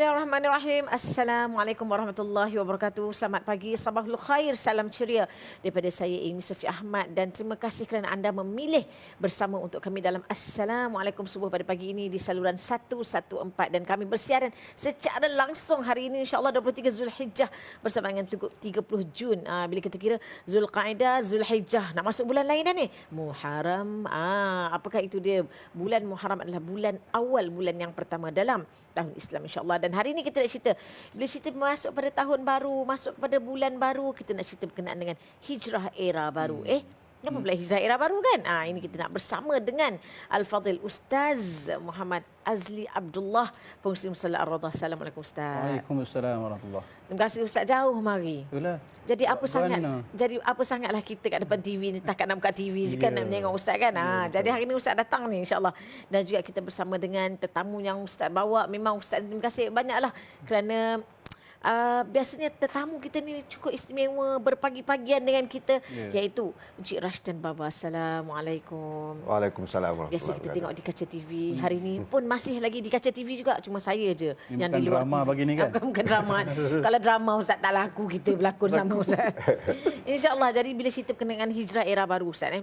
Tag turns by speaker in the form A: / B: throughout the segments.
A: Bismillahirrahmanirrahim. Assalamualaikum warahmatullahi wabarakatuh. Selamat pagi, sabahul khair, salam ceria daripada saya Amy Sufi Ahmad dan terima kasih kerana anda memilih bersama untuk kami dalam Assalamualaikum subuh pada pagi ini di saluran 114 dan kami bersiaran secara langsung hari ini insya-Allah 23 Zulhijjah bersama dengan 30 Jun. Bila kita kira Zulqaidah, Zulhijjah, nak masuk bulan lain dah ni. Muharram. Apakah itu dia? Bulan Muharram adalah bulan awal, bulan yang pertama dalam tahun Islam insya-Allah. Dan hari ini kita nak cerita, bila cerita masuk pada tahun baru, masuk kepada bulan baru, kita nak cerita berkenaan dengan hijrah era baru. Kenapa pula hijrah era baru kan? Ini kita nak bersama dengan Al-Fadhil Ustaz Muhammad Azli Abdullah, Pengurusi Musalla Ar-Radah. Assalamualaikum Ustaz.
B: Waalaikumsalam warahmatullahi.
A: Terima kasih Ustaz, jauh mari.
B: Itulah.
A: Jadi apa sangatlah kita kat depan TV ni, takat nak buka TV je kan nak menengok Ustaz kan. Jadi hari ni Ustaz datang ni insya-Allah. Dan juga kita bersama dengan tetamu yang Ustaz bawa. Memang Ustaz terima kasih banyaklah kerana biasanya tetamu kita ni cukup istimewa, berpagi-pagian dengan kita, iaitu Encik Rashdan Baba. Assalamualaikum.
C: Waalaikumsalam warahmatullahi
A: Biasa kita tengok di kaca TV. Hari ni pun masih lagi di kaca TV juga. Cuma saya je ini yang di luar
B: drama
A: TV.
B: Bagi ni kan?
A: Bukan drama. Kalau drama Ustaz tak laku, kita berlakon sama Ustaz. InsyaAllah. Jadi bila cerita berkenaan dengan hijrah era baru Ustaz.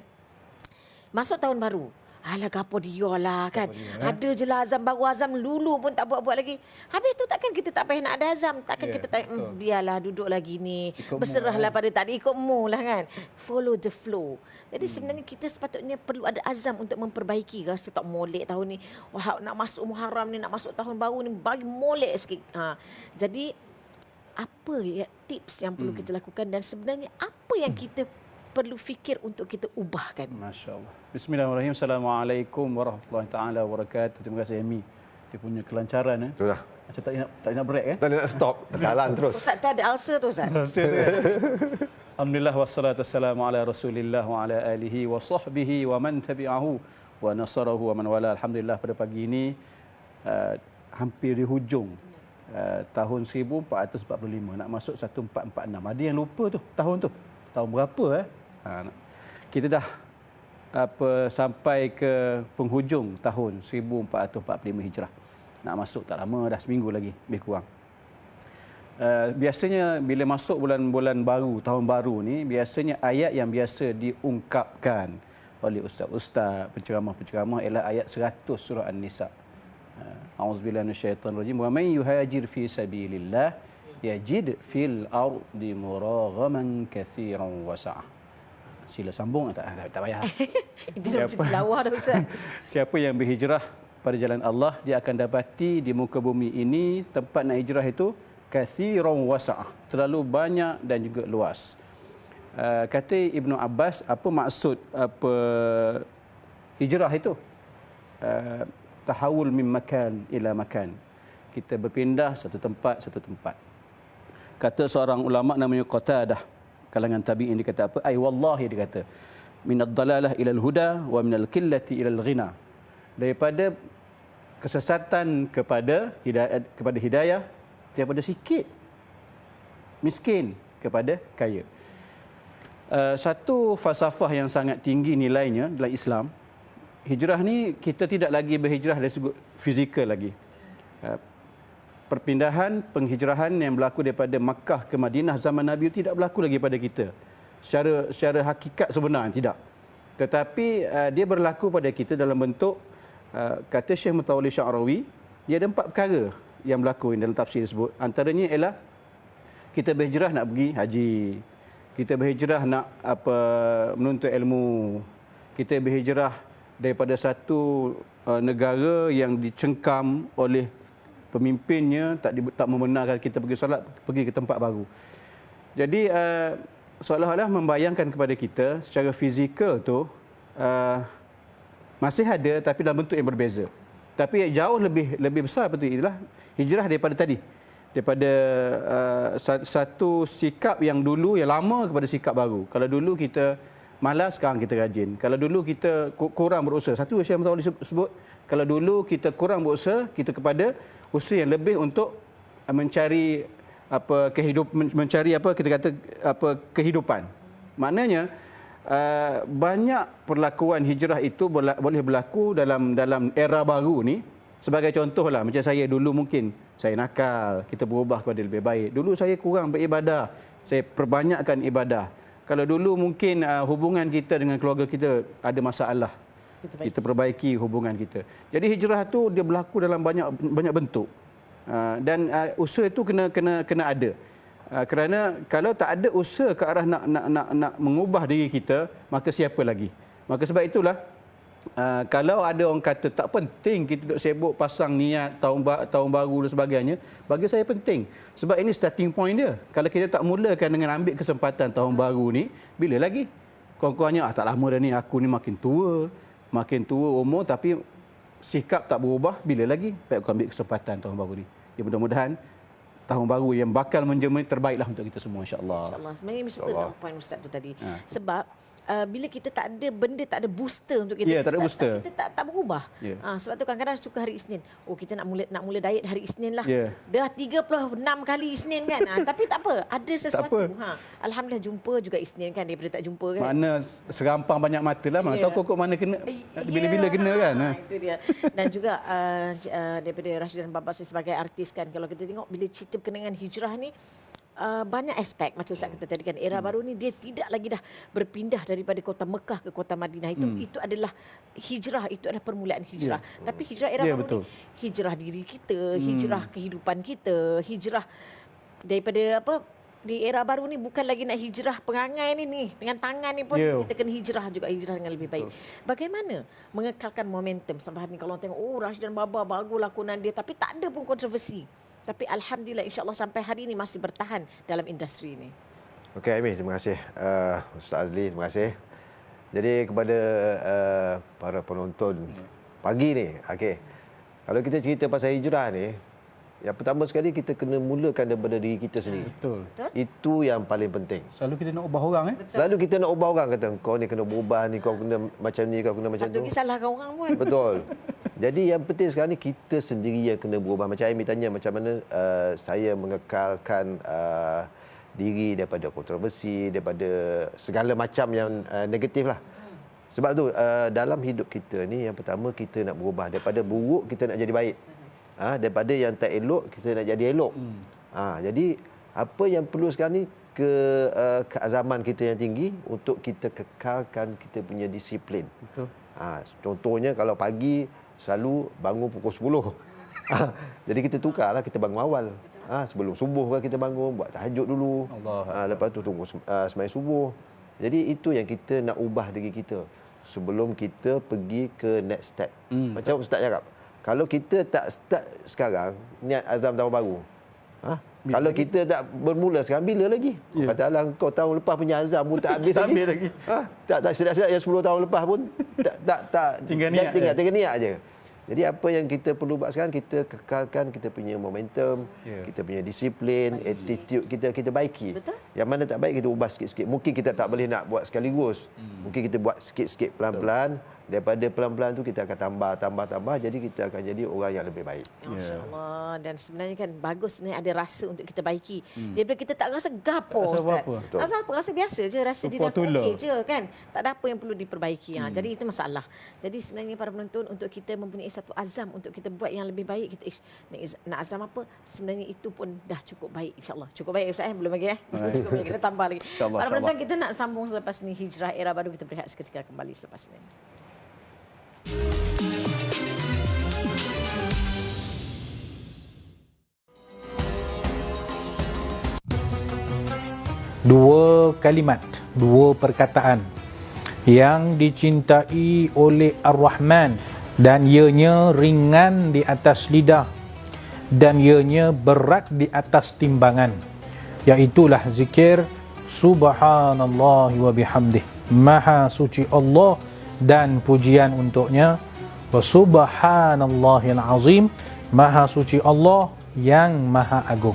A: Masuk tahun baru. Alah gapo dia lah kan. Ada je lah azam baru, azam lulu pun tak buat-buat lagi. Habis tu takkan kita tak payah nak ada azam. Takkan kita tak biarlah duduk lagi ni. Berserahlah pada tadi, ikut mu lah kan. Follow the flow. Jadi sebenarnya kita sepatutnya perlu ada azam untuk memperbaiki. Rasa tak molek tahun ni. Wah, nak masuk Muharram ni, nak masuk tahun baru ni, bagi molek sikit. Jadi apa ya tips yang perlu kita lakukan dan sebenarnya apa yang kita perlu fikir untuk kita ubahkan?
B: Masya-Allah. Bismillahirrahmanirrahim. Assalamualaikum warahmatullahi taala wabarakatuh. Terima kasih Amy. Dia punya kelancaran
C: Itulah.
B: Macam tak nak break
C: Tak nak stop, tekalan terus.
A: Ustaz tu ada ulcer tu Ustaz.
B: Alhamdulillah wassalatu wassalamu ala Rasulillah wa ala alihi wa sahbihi wa man tabi'ahu wa nasarahu wa man wala. Alhamdulillah pada pagi ini hampir di hujung tahun 1445 nak masuk 1446. Ada yang lupa tu tahun tu. Tahun berapa kita dah sampai ke penghujung tahun 1445 Hijrah. Nak masuk tak lama dah, seminggu lagi lebih kurang. Biasanya bila masuk bulan-bulan baru, tahun baru ni, biasanya ayat yang biasa diungkapkan oleh ustaz-ustaz, penceramah-penceramah ialah ayat 100 surah An-Nisa. A'udzubillahi minasyaitonir rajim. Wa may yuhajir fi sabilillah yajid fil ardi muraghaman katsiran wasa'ah. Sila sambung tak payah.
A: Itu dah mesti tilawah dah Ustaz.
B: Siapa yang berhijrah pada jalan Allah, dia akan dapati di muka bumi ini tempat nak hijrah itu katsiran wasa'ah, terlalu banyak dan juga luas. Kata Ibnu Abbas, apa maksud hijrah itu? Tahawul min makan ila makan. Kita berpindah satu tempat. Kata seorang ulama namanya Qatadah, kalangan tabi'in, dia kata apa? Ay wallahi, dia kata, minad dalalah ilal huda wa minal qillati ilal ghina. Daripada kesesatan kepada hidayah, daripada sikit miskin kepada kaya. Satu falsafah yang sangat tinggi nilainya dalam Islam. Hijrah ni kita tidak lagi berhijrah dari segi fizikal lagi. Perpindahan, penghijrahan yang berlaku daripada Makkah ke Madinah zaman Nabi tidak berlaku lagi pada kita. Secara hakikat sebenarnya tidak. Tetapi dia berlaku pada kita dalam bentuk, kata Syekh Mutawalli Sya'rawi, dia ada 4 perkara yang berlaku dalam tafsir tersebut. Antaranya ialah kita berhijrah nak pergi haji. Kita berhijrah nak menuntut ilmu. Kita berhijrah daripada satu negara yang dicengkam oleh pemimpinnya, tak membenarkan kita pergi solat, pergi ke tempat baru. Jadi seolah-olah membayangkan kepada kita secara fizikal tu masih ada tapi dalam bentuk yang berbeza. Tapi jauh lebih besar betul ialah hijrah daripada tadi. Daripada satu sikap yang dulu yang lama kepada sikap baru. Kalau dulu kita malas, sekarang kita rajin. Kalau dulu kita kurang berusaha, satu Syekh Mutawalli sebut, kalau dulu kita kurang berusaha, kita kepada usaha yang lebih untuk mencari kehidupan. Maknanya banyak perlakuan hijrah itu boleh berlaku dalam era baru ni Sebagai contohlah, macam saya dulu mungkin saya nakal, kita berubah kepada lebih baik. Dulu saya kurang beribadah, saya perbanyakkan ibadah. Kalau dulu mungkin hubungan kita dengan keluarga kita ada masalah, kita perbaiki hubungan kita. Jadi hijrah tu dia berlaku dalam banyak bentuk. Dan usaha itu kena ada. Kerana kalau tak ada usaha ke arah nak mengubah diri kita, maka siapa lagi? Maka sebab itulah kalau ada orang kata tak penting kita duk sibuk pasang niat tahun baru dan sebagainya, bagi saya penting. Sebab ini starting point dia. Kalau kita tak mulakan dengan ambil kesempatan tahun baru ni, bila lagi? Kurang-kurangnya tak lama dah ni, aku ni makin tua umur tapi sikap tak berubah, bila lagi? Baik aku ambil kesempatan tahun baru ni. Ya, mudah-mudahan tahun baru yang bakal menjemur terbaiklah untuk kita semua, insya-Allah.
A: InsyaAllah. Sebenarnya mesti suka point Ustaz tu tadi. Sebab bila kita tak ada benda, tak ada booster untuk kita,
B: tak ada booster.
A: kita tak berubah. Sebab tu kadang-kadang suka hari Isnin. Kita nak mula diet hari Isnin lah. Dah 36 kali Isnin kan. Tapi tak apa, ada sesuatu. Alhamdulillah jumpa juga Isnin kan, daripada tak jumpa kan.
B: Mana serampang banyak mata lah, mana tahu kok mana kena, bila-bila kena kan.
A: Itu dia. Dan juga daripada Rashid dan Babas sebagai artis kan, kalau kita tengok bila cerita berkenaan hijrah ni, banyak aspek macam Ustaz kata tadi kan, era baru ni dia tidak lagi dah berpindah daripada kota Mekah ke kota Madinah. Itu adalah hijrah, itu adalah permulaan hijrah. Tapi hijrah era baru ni hijrah diri kita, hijrah kehidupan kita, hijrah daripada di era baru ni bukan lagi nak hijrah perangai ni dengan tangan ni pun kita kena hijrah juga, hijrah dengan lebih baik. Bagaimana mengekalkan momentum sampai hari ni? Kalau orang tengok Rashid dan Baba bagus lakonan dia tapi tak ada pun kontroversi. Tapi alhamdulillah insya-Allah sampai hari ini masih bertahan dalam industri ini.
C: Okey Amy, terima kasih. Ustaz Azli, terima kasih. Jadi kepada para penonton pagi ni, okey. Kalau kita cerita pasal hijrah ni, yang pertama sekali kita kena mulakan daripada diri kita sendiri.
B: Betul.
C: Itu yang paling penting.
B: Selalu kita nak ubah orang
C: Selalu kita nak ubah orang, kata kau ni kena berubah ni, kau kena macam ni, kau kena macam tu.
A: Tak ada salahkan orang pun.
C: Betul. Jadi yang penting sekarang ni kita sendiri yang kena berubah. Macam Amy tanya macam mana saya mengekalkan diri daripada kontroversi, daripada segala macam yang negatif lah. Sebab tu dalam hidup kita ni yang pertama kita nak berubah. Daripada buruk kita nak jadi baik. Daripada yang tak elok kita nak jadi elok. Jadi apa yang perlu sekarang ni keazaman kita yang tinggi untuk kita kekalkan kita punya disiplin.
B: Betul.
C: Contohnya kalau pagi selalu bangun pukul 10. Jadi kita tukarlah, kita bangun awal. Sebelum subuh kan kita bangun, buat tahajud dulu. Lepas tu tunggu sembahyang subuh. Jadi itu yang kita nak ubah diri kita sebelum kita pergi ke next step. Macam Ustaz cakap, kalau kita tak start sekarang niat azam tahun baru, kalau kita tak bermula sekarang, bila lagi? Katalah kau tahun lepas punya azam pun tak habis lagi. Tak sedap-sedap yang 10 tahun lepas pun tak tinggal niat je. Jadi apa yang kita perlu buat sekarang, kita kekalkan kita punya momentum, kita punya disiplin, attitude kita baiki.
A: Betul.
C: Yang mana tak baik kita ubah sikit-sikit. Mungkin kita tak boleh nak buat sekaligus. Mungkin kita buat sikit-sikit pelan-pelan. Daripada pelan-pelan tu kita akan tambah. Jadi kita akan jadi orang yang lebih baik.
A: Masya-Allah. Dan sebenarnya kan bagus sebenarnya ada rasa untuk kita baiki. Daripada kita tak rasa gapo Ustaz. Rasa apa? Rasa biasa je, rasa diri aku okey je kan. Tak ada apa yang perlu diperbaiki. Jadi itu masalah. Jadi sebenarnya para penonton, untuk kita mempunyai satu azam untuk kita buat yang lebih baik, kita nak azam apa? Sebenarnya itu pun dah cukup baik insya-Allah. Cukup baik Ustaz belum lagi Cukup baik, kita tambah lagi. Para penonton, kita nak sambung selepas ni hijrah era baru, kita berehat seketika, kembali selepas ni.
D: Dua kalimat, dua perkataan yang dicintai oleh Ar-Rahman dan ianya ringan di atas lidah dan ianya berat di atas timbangan, iaitulah zikir Subhanallah wa bihamdih, Maha suci Allah dan pujian untuknya, wa subhanallahil azim, Maha suci Allah yang maha agung.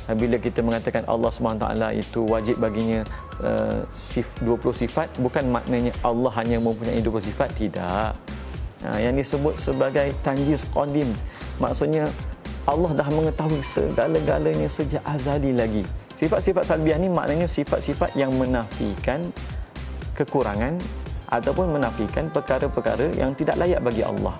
E: Bila kita mengatakan Allah SWT itu wajib baginya 20 sifat, bukan maknanya Allah hanya mempunyai 20 sifat, tidak. Yang disebut sebagai tanjiz qadim, maksudnya Allah dah mengetahui segala-galanya sejak azali lagi. Sifat-sifat salbiah ni maknanya sifat-sifat yang menafikan kekurangan ataupun menafikan perkara-perkara yang tidak layak bagi Allah.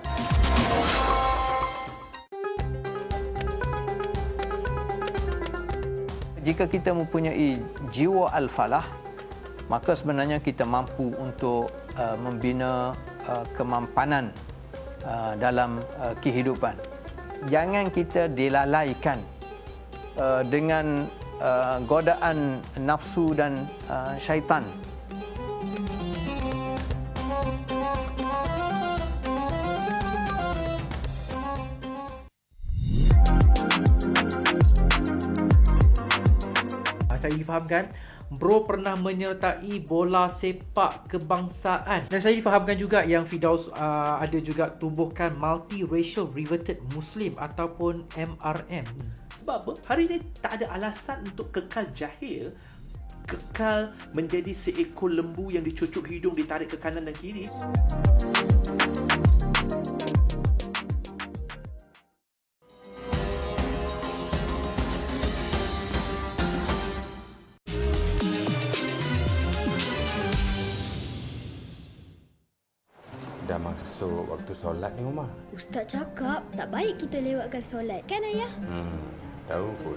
F: Jika kita mempunyai jiwa al-falah, maka sebenarnya kita mampu untuk membina kemampanan dalam kehidupan. Jangan kita dilalaikan dengan godaan nafsu dan syaitan.
G: Saya difahamkan bro pernah menyertai bola sepak kebangsaan, dan saya difahamkan juga yang Firdaus ada juga tubuhkan Multiracial Reverted Muslim ataupun MRM.
H: Sebab apa? Hari ini tak ada alasan untuk kekal jahil, kekal menjadi seekor lembu yang dicucuk hidung, ditarik ke kanan dan kiri.
I: Dah masuk waktu solat ni, Umar.
J: Ustaz cakap tak baik kita lewatkan solat. Kan ayah?
I: Tahu pun.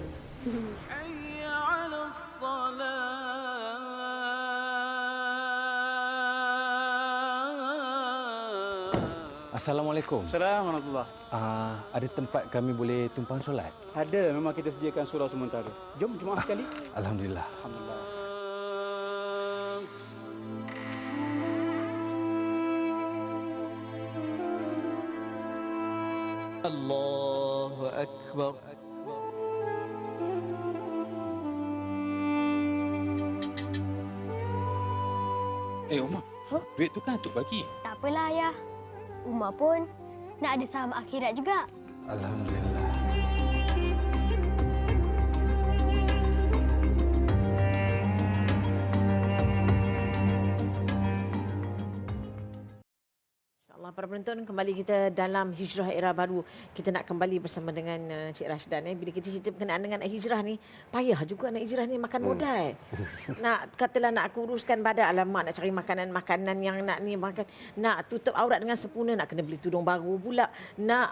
I: Assalamualaikum.
B: Assalamualaikum warahmatullahi.
I: Ada tempat kami boleh tumpang solat?
B: Ada, memang kita sediakan surau sementara. Jom jemaah sekali.
I: Alhamdulillah.
B: Alhamdulillah.
F: Allahu Akbar.
D: Umar, duit tu kan untuk bagi.
J: Tak apalah ayah. Umar pun nak ada saham akhirat juga.
I: Alhamdulillah.
A: InsyaAllah para penonton, kembali kita dalam hijrah era baru. Kita nak kembali bersama dengan Cik Rashidan. Bila kita cerita berkenaan dengan hijrah ni, payah juga nak hijrah ni, makan modal. Nak katalah nak kuruskan badan, alamak nak cari makanan yang nak ni makan, nak tutup aurat dengan sempurna, nak kena beli tudung baru pula, nak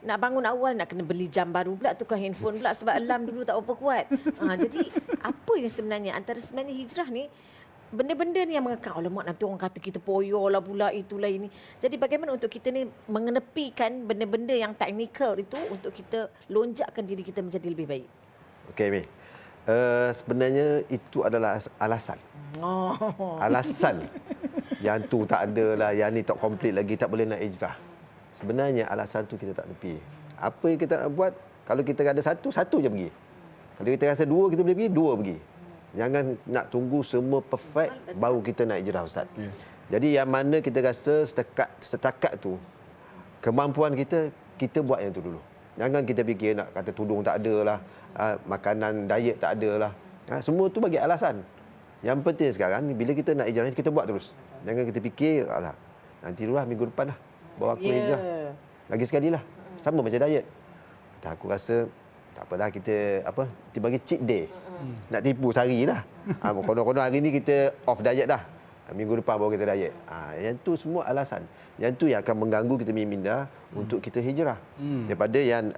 A: nak bangun awal nak kena beli jam baru pula, tukar handphone pula sebab alarm dulu tak apa kuat. Jadi apa yang sebenarnya antara sebenarnya hijrah ni, benda-benda ni yang mengekang. Alamak, nanti orang kata kita poyo lah pula, itulah ini. Jadi bagaimana untuk kita ni mengenepikan benda-benda yang teknikal itu untuk kita lonjakkan diri kita menjadi lebih baik?
C: Okey, Mi. Sebenarnya itu adalah alasan. Alasan. Yang tu tak ada lah, yang ni tak komplit lagi, tak boleh nak hijrah. Sebenarnya alasan tu kita tak tepi. Apa yang kita nak buat, kalau kita ada satu je pergi. Kalau kita rasa dua, kita boleh pergi, dua pergi. Jangan nak tunggu semua perfect baru kita nak hijrah, Ustaz. Jadi yang mana kita rasa setakat tu kemampuan kita, kita buat yang tu dulu. Jangan kita fikir nak kata tudung tak ada lah, makanan diet tak ada lah. Semua tu bagi alasan. Yang penting sekarang ni, bila kita nak hijrah ni, kita buat terus. Jangan kita fikir, alah, nanti dulu lah, minggu depan lah bawa aku hijrah. Lagi sekali lah. Sama macam diet. Aku rasa tak apalah, kita bagi cheat day. Nak tipu sehari lah. Konon-konon hari ni kita off diet dah. Minggu depan baru kita diet. Yang tu semua alasan. Yang tu yang akan mengganggu kita minda untuk kita hijrah. Daripada yang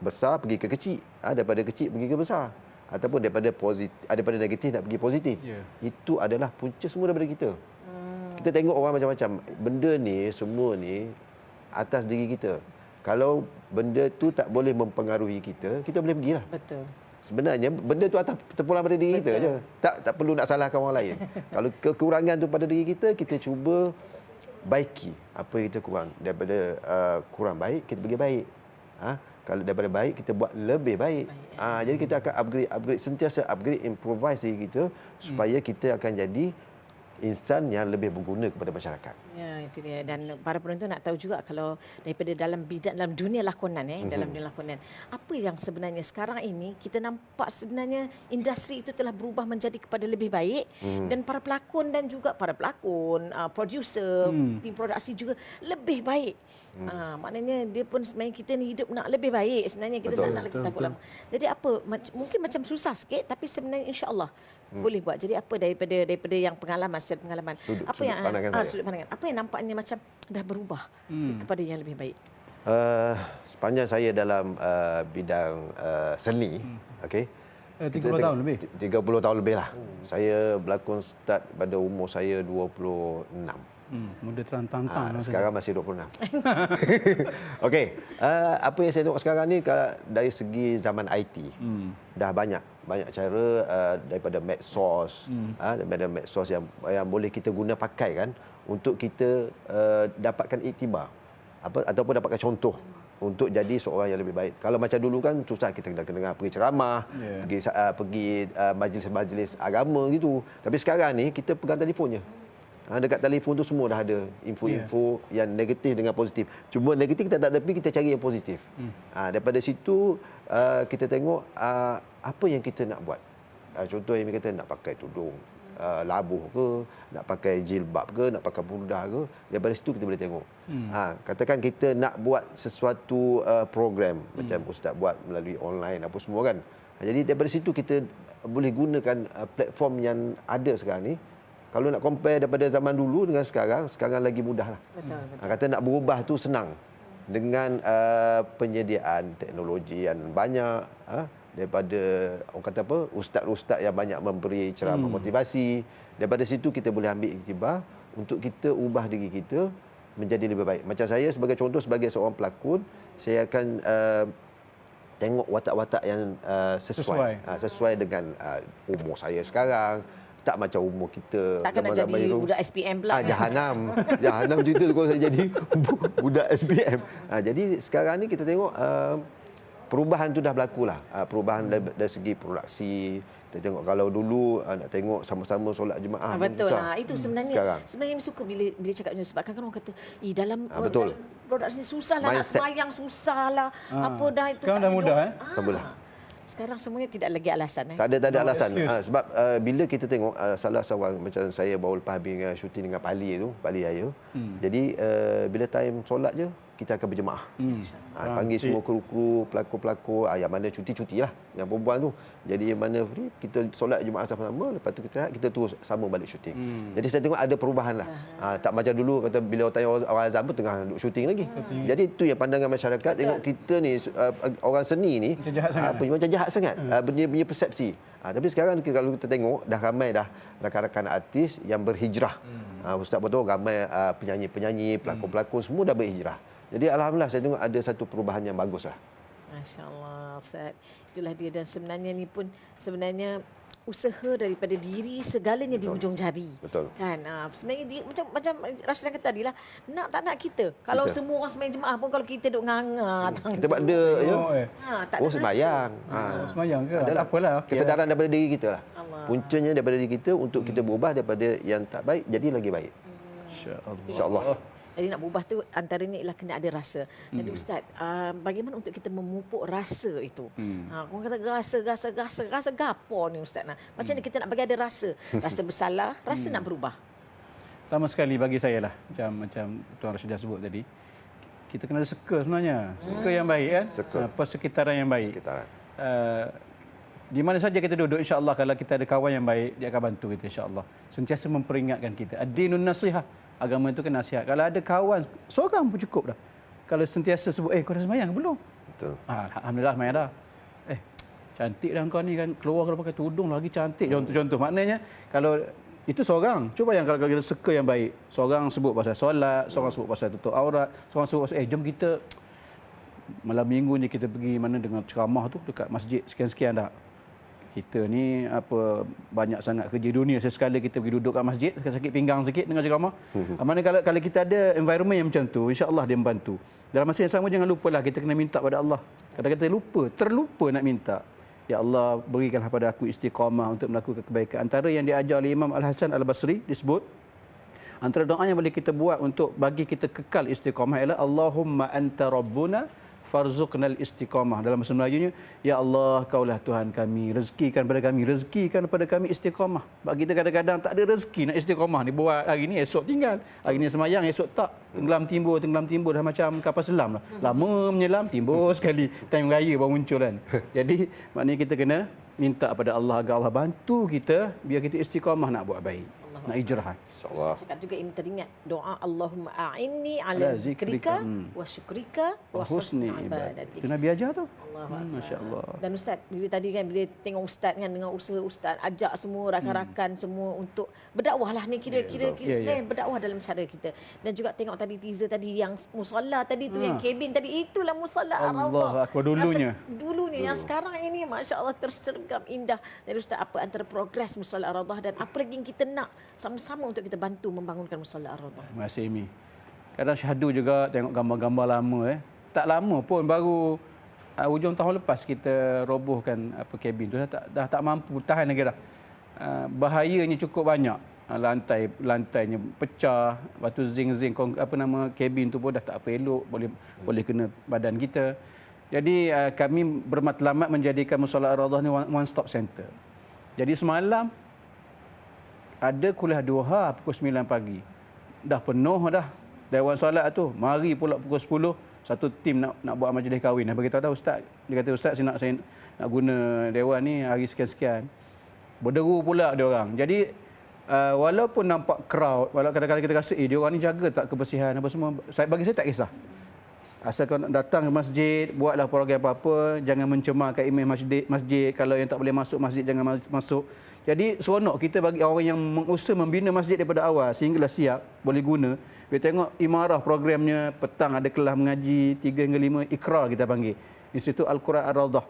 C: besar pergi ke kecil. Daripada kecil pergi ke besar. Ataupun daripada negatif nak pergi positif. Itu adalah punca semua daripada kita. Kita tengok orang macam-macam. Benda ni, semua ni atas diri kita. Kalau benda tu tak boleh mempengaruhi kita, kita boleh pergilah.
A: Betul.
C: Sebenarnya benda tu atas terpulang pada diri kita je. Tak perlu nak salahkan orang lain. Kalau kekurangan tu pada diri kita, kita cuba baiki apa yang kita kurang. Daripada kurang baik, kita pergi baik. Kalau daripada baik, kita buat lebih baik. Jadi kita akan upgrade, sentiasa upgrade, improvise diri kita supaya kita akan jadi insan yang lebih berguna kepada masyarakat.
A: Ya, itu dia. Dan para penonton nak tahu juga kalau daripada dalam dunia lakonan, dalam dunia lakonan, apa yang sebenarnya sekarang ini kita nampak sebenarnya industri itu telah berubah menjadi kepada lebih baik, dan para pelakon dan juga para pelakon, producer, tim produksi juga lebih baik. Maknanya dia pun sebenarnya kita ni hidup nak lebih baik. Sebenarnya kita tak nak lagi takut lama. Jadi apa, mungkin macam susah sikit tapi sebenarnya insya-Allah boleh buat. Jadi apa daripada yang pengalaman, secara pengalaman, sudut pandangan. Apa yang nampaknya macam dah berubah kepada yang lebih baik?
C: Sepanjang saya dalam bidang seni, okey.
B: 30 tahun lebih.
C: 30 tahun lebih lah. Saya berlakon start pada umur saya 26.
B: Muda terantang-tang.
C: Sekarang masih 26. Okey, apa yang saya tengok sekarang ni dari segi zaman IT, dah banyak cara daripada medsos, daripada medsos yang boleh kita guna pakai kan untuk kita dapatkan iktibar ataupun dapatkan contoh untuk jadi seorang yang lebih baik. Kalau macam dulu kan susah, kita kena pergi ceramah, pergi majlis-majlis agama gitu. Tapi sekarang ni kita pegang telefonnya. Dekat telefon tu semua dah ada info-info yang negatif dengan positif. Cuma negatif kita tak tepi, kita cari yang positif. Daripada situ kita tengok apa yang kita nak buat. Contoh yang kata nak pakai tudung labuh ke, nak pakai jilbab ke, nak pakai burdah ke, daripada situ kita boleh tengok. Katakan kita nak buat sesuatu program macam ustaz buat melalui online apa semua kan. Jadi daripada situ kita boleh gunakan platform yang ada sekarang ni. Kalau nak compare daripada zaman dulu dengan sekarang lagi mudah lah. Betul. Kata nak berubah tu senang. Dengan penyediaan teknologi yang banyak, daripada orang kata apa, ustaz-ustaz yang banyak memberi ceramah motivasi. Daripada situ kita boleh ambil iktibar untuk kita ubah diri kita menjadi lebih baik. Macam saya sebagai contoh, sebagai seorang pelakon, saya akan tengok watak-watak yang sesuai dengan umur saya sekarang. Tak macam umur kita.
A: Takkan nak jadi budak SPM pula.
C: Jahanam cerita tu kalau saya jadi budak SPM. Jadi sekarang ni kita tengok perubahan tu dah berlaku lah. Perubahan dari segi produksi. Kita tengok kalau dulu nak tengok sama-sama solat jemaah.
A: Betul lah. Itu sebenarnya suka bila cakap macam, sebab kan orang kata dalam produksi susah lah, nak semayang susah lah. Apa dah itu.
B: Sekarang dah mudah
C: Tak boleh.
A: Sekarang semuanya tidak lagi alasan.
C: Tak ada alasan. Sebab bila kita tengok salah seorang, macam saya baru lepas habis syuting dengan Pali Raya. Jadi bila time solat je kita akan berjemaah. Panggil semua kru-kru, pelakon-pelakon yang mana cuti-cuti lah yang perempuan tu. Jadi yang mana free, kita solat jemaah sama-sama, lepas tu kita terus sama balik syuting. Jadi saya tengok ada perubahan lah. Tak macam dulu kata bila orang tanya orang azam pun tengah duduk syuting lagi. Jadi itu yang pandangan masyarakat, tengok kita ni orang seni ni macam jahat sangat. Punya persepsi. Tapi sekarang kalau kita tengok dah ramai dah rakan-rakan artis yang berhijrah. Ustaz betul, ramai penyanyi-penyanyi, pelakon-pelakon semua dah berhijrah. Jadi alhamdulillah saya tengok ada satu perubahan yang bagus lah.
A: Masya-Allah, Ustaz. Itulah dia, dan sebenarnya ni pun usaha daripada diri segalanya di hujung jari.
C: Betul.
A: Kan? Sebenarnya dia, macam Rashida kata tadi lah, nak tak nak kita. Kalau semua orang sembahyang jemaah pun kalau kita duk nganga,
C: kita buat ada
A: tak ada
C: sembahyang.
B: Sembahyang ke?
C: Adalah
B: apalah.
C: Kesedaran daripada diri kita lah. Puncanya daripada diri kita untuk kita berubah daripada yang tak baik jadi lagi baik. Insya-Allah.
A: Jadi nak berubah tu antaranya ialah kena ada rasa. Jadi Ustaz, bagaimana untuk kita memupuk rasa itu? Orang kata rasa gapo ni Ustaz. Macam mana kita nak bagi ada rasa? Rasa bersalah, rasa nak berubah.
B: Pertama sekali bagi saya lah, macam Tuan Rashidah sebut tadi, kita kena ada seka sebenarnya. Seka yang baik kan? Persekitaran yang baik. Di mana saja kita duduk, insya-Allah kalau kita ada kawan yang baik, dia akan bantu kita insya-Allah. Sentiasa memperingatkan kita. Ad-dinun nasihah. Agama itu kan nasihat. Kalau ada kawan seorang pun cukup dah. Kalau sentiasa sebut, kau dah sembahyang ke belum? Betul. Alhamdulillah sembahyang dah. Cantik dah kau ni kan, keluar kalau pakai tudung lagi cantik. Contoh. Maknanya kalau itu seorang, cuba yang kalau kita seka yang baik. Seorang sebut pasal solat, seorang sebut pasal tutup aurat, seorang sebut pasal jom kita malam minggu ni kita pergi mana dengan ceramah tu dekat masjid sekian-sekian dah. Kita ni banyak sangat kerja dunia, sesekali kita pergi duduk kat masjid, sakit pinggang sikit dengan ceramah. Mana kalau kita ada environment yang macam tu, insya-Allah dia membantu. Dalam masa yang sama jangan lupalah kita kena minta pada Allah. Kadang-kadang terlupa nak minta. Ya Allah, berikanlah pada aku istiqamah untuk melakukan kebaikan. Antara yang diajar oleh Imam Al-Hasan Al-Basri disebut, antara doa yang boleh kita buat untuk bagi kita kekal istiqamah ialah Allahumma anta rabbuna farzuqnal istiqamah. Dalam bahasa Melayunya, ya Allah, Kaulah Tuhan kami, rezekikan pada kami istiqamah. Sebab kita kadang-kadang tak ada rezeki nak istiqamah ni, buat hari ni esok tinggal, hari ni semayang esok tak, tenggelam timbul dah macam kapal selam lah. Lama menyelam timbul sekali, time raya baru muncul kan. Jadi maknanya kita kena minta pada Allah agar Allah bantu kita biar kita istiqamah nak buat baik, nak hijrah.
C: InsyaAllah.
A: Cakap juga ini teringat doa Allahumma a'inni ala zikrika wa syukrika wa husni ibadatik.
B: Itu Nabi ajar tu.
A: Masya-Allah. Dan Ustaz, bila tadi kan bila tengok Ustaz kan dengan usaha Ustaz ajak semua rakan-rakan semua untuk berdakwah lah ni kira-kira berdakwah dalam cara kita. Dan juga tengok tadi teaser tadi yang musalla tadi tu yang kabin tadi itulah musalla Ar-Rawdah.
B: Allah Akbar dulunya.
A: Yang sekarang ini masya-Allah tersergam indah. Dari Ustaz apa antara progres musalla Ar-Rawdah dan apa lagi yang kita nak sama-sama untuk kita bantu membangunkan musalla Ar-Rawdah.
B: Terima kasih Imi. Kadang syahdu juga tengok gambar-gambar lama Tak lama pun baru hujung tahun lepas kita robohkan kabin tu dah tak mampu tahan lagi dah. Bahayanya cukup banyak. Lantainya pecah, batu zinc kabin tu pun dah tak apa elok, boleh kena badan kita. Jadi kami bermatlamat menjadikan musalla Ar-Rawdah ni one stop center. Jadi semalam ada kuliah duha pukul 9 pagi. Dah penuh dah. Dewan solat tu. Mari pula pukul 10 satu tim nak buat majlis kahwin. Dah beritahu dah ustaz. Dia kata ustaz saya nak guna dewan ni hari sekian-sekian. Berderu pula dia orang. Jadi walaupun nampak crowd, walaupun kadang-kadang kita rasa dia orang ni jaga tak kebersihan apa semua. Bagi saya tak kisah. Asal kau nak datang ke masjid, buatlah program apa-apa, jangan mencemarkan imej masjid. Kalau yang tak boleh masuk masjid jangan masuk. Jadi seronok kita bagi orang yang mengusaha membina masjid daripada awal sehinggalah siap boleh guna. Kita tengok imarah programnya, petang ada kelas mengaji 3 hingga 5 Iqrar kita panggil. Institut Al-Quran Ar-Rawdah.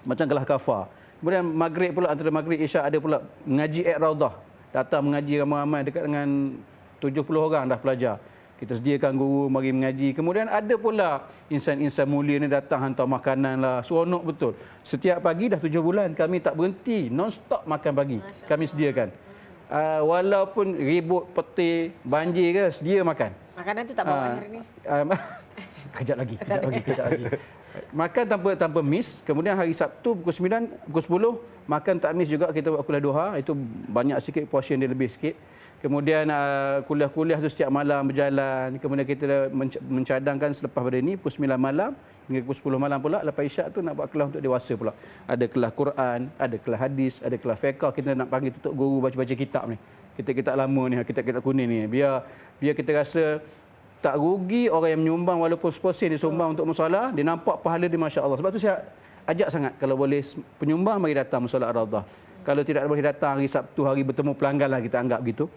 B: Macam kelas kafar. Kemudian maghrib pula, antara maghrib isyak ada pula mengaji Ar-Rawdah. Datang mengaji ramai-ramai dekat dengan 70 orang dah pelajar. Kita sediakan guru mari mengaji. Kemudian ada pula insan-insan mulia ni datang hantar makanan lah. Seronok betul. Setiap pagi dah 7 bulan kami tak berhenti. Non-stop makan pagi. Kami sediakan. Walaupun ribut, peti, banjir ke, sedia makan.
A: Makanan tu tak bawa hari ni?
B: Kejap lagi. Makan tanpa miss. Kemudian hari Sabtu pukul 9, pukul 10 makan tak miss juga. Kita buat kuliah duha. Itu banyak sikit, portion dia lebih sikit. Kemudian kuliah-kuliah tu setiap malam berjalan. Kemudian kita mencadangkan selepas pada ini pukul 9 malam hingga pukul 10 malam pula. Lepas isyak tu nak buat kelas untuk dewasa pula. Ada kelas Quran, ada kelas hadis, ada kelas fiqh. Kita nak panggil tutup guru baca-baca kitab ni. Kitab-kitab lama ni, kitab-kitab kuning ni. Biar kita rasa tak rugi orang yang menyumbang walaupun 10% dia sumbang untuk musalla, dia nampak pahala dia masya-Allah. Sebab tu saya ajak sangat kalau boleh penyumbang mari datang musalla Ar-Rawdah. Kalau tidak boleh datang hari Sabtu, hari bertemu pelanggan lah kita anggap gitu.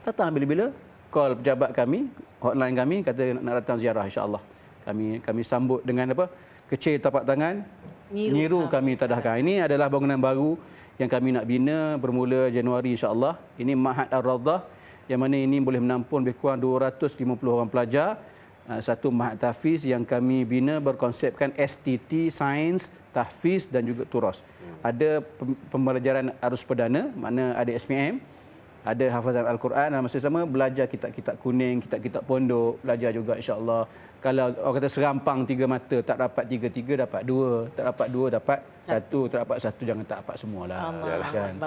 B: Datang bila-bila, call pejabat kami, hotline kami, kata nak datang ziarah insya-Allah. Kami sambut dengan apa? Kecil tapak tangan, nyiru kami tadahkan. Ini adalah bangunan baru yang kami nak bina bermula Januari insya-Allah. Ini Ma'had Ar-Rawdah yang mana ini boleh menampung lebih kurang 250 orang pelajar. Satu Ma'had Tahfiz yang kami bina berkonsepkan STT, Sains, Tahfiz dan juga Turas. Ada pembelajaran arus perdana, mana ada SPM, ada hafazan Al-Quran, dan masa sama belajar kitab-kitab kuning, kitab-kitab pondok, belajar juga insya-Allah. Kalau orang kata serampang 3 mata, tak dapat 3 dapat 2, tak dapat 2 dapat 1, tak dapat 1 jangan tak dapat semualah.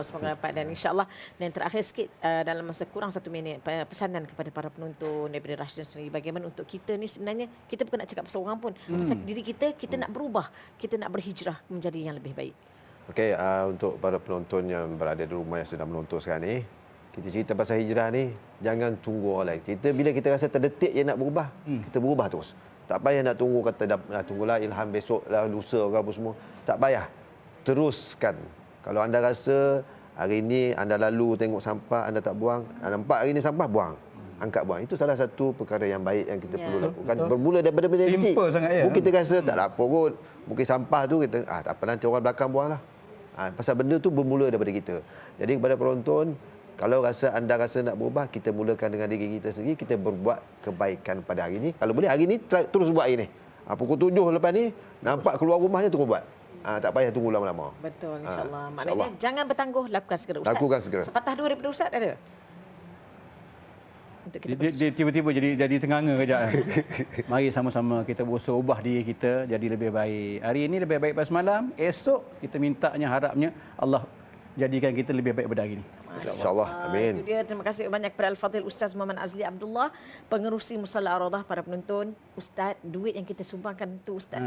A: Semoga dapat dan insya-Allah. Dan terakhir sikit dalam masa kurang 1 minit pesanan kepada para penonton daripada Rashidan sendiri, bagaimana untuk kita ni sebenarnya kita bukan nak cakap pasal orang pun, pasal diri kita nak berubah, kita nak berhijrah menjadi yang lebih baik.
C: Okey, untuk para penonton yang berada di rumah yang sedang menonton sekarang ni, kita cerita pasal hijrah ni, jangan tunggu orang lain. Bila kita rasa terdetik je nak berubah, kita berubah terus. Tak payah nak tunggu kata tunggulah ilham besok lah, lusa ke apa semua. Tak payah. Teruskan. Kalau anda rasa hari ni anda lalu tengok sampah, anda tak buang, anda nampak hari ni sampah, buang. Angkat buang. Itu salah satu perkara yang baik yang kita perlu lakukan. Bermula daripada benda kecil.
B: Simple sangat ya.
C: Mungkin kita rasa tak ada apa pun. Mungkin sampah tu kita tak apa, nanti orang belakang buanglah. Pasal benda tu bermula daripada kita. Jadi kepada penonton, kalau anda rasa nak berubah, kita mulakan dengan diri kita sendiri, kita berbuat kebaikan pada hari ini. Kalau boleh hari ini terus buat hari ini. Pukul 7 lepas ni nampak keluar rumahnya terus buat. Tak payah tunggu lama-lama.
A: Betul, insya-Allah. Maknanya jangan bertangguh, lakukan segera.
C: Lakukan segera.
A: Sepatah dua daripada Ustaz ada? untuk kita
B: Dia tiba-tiba jadi tenganga kejap. Mari sama-sama kita berusaha ubah diri kita jadi lebih baik. Hari ini lebih baik pada semalam, esok kita mintanya, harapnya Allah jadikan kita lebih baik pada hari ini.
C: InsyaAllah. Amin.
A: Itu dia. Terima kasih banyak kepada Al-Fadhil Ustaz Muhammad Azli Abdullah, pengerusi Musalla Ar-Rawdah. Para penonton, Ustaz, duit yang kita sumbangkan tu Ustaz,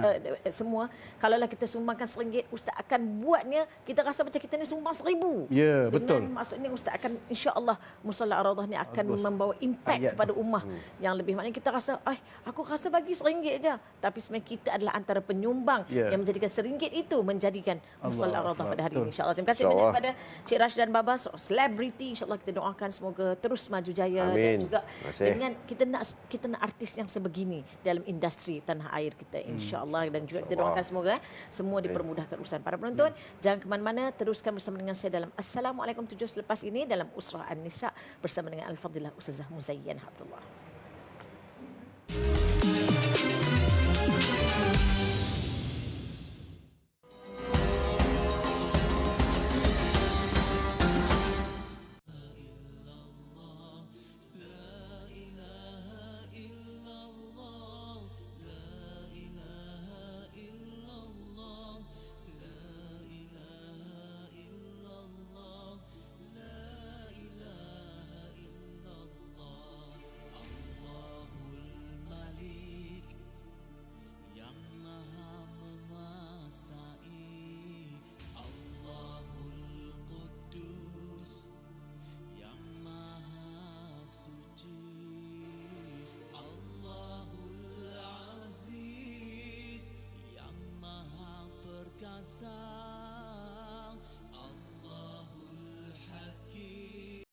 A: semua, kalaulah kita sumbangkan RM1, Ustaz akan buatnya kita rasa macam kita ni sumbang RM1,000.
B: Ya, betul.
A: Dengan maksudnya Ustaz akan, insya-Allah Musalla Ar-Rawdah ni akan membawa impact kepada ummah yang lebih. Maknanya kita rasa, aku rasa bagi RM1 aja, tapi sebenarnya kita adalah antara penyumbang yang menjadikan RM1 itu menjadikan Musalla Ar-Rawdah pada hari ini, insya-Allah. Terima kasih banyak kepada Cik Rash dan Baba, selebriti, insya-Allah kita doakan semoga terus maju jaya.
C: Amin.
A: Dan juga dengan kita nak artis yang sebegini dalam industri tanah air kita, insya-Allah. Dan juga kita doakan semoga semua dipermudahkan urusan. Para penonton, jangan ke mana-mana, teruskan bersama dengan saya dalam Assalamualaikum 7 selepas ini dalam Usrah An-Nisa bersama dengan Al-Fadilah Ustazah Muzayyan Abdullah.
K: Sa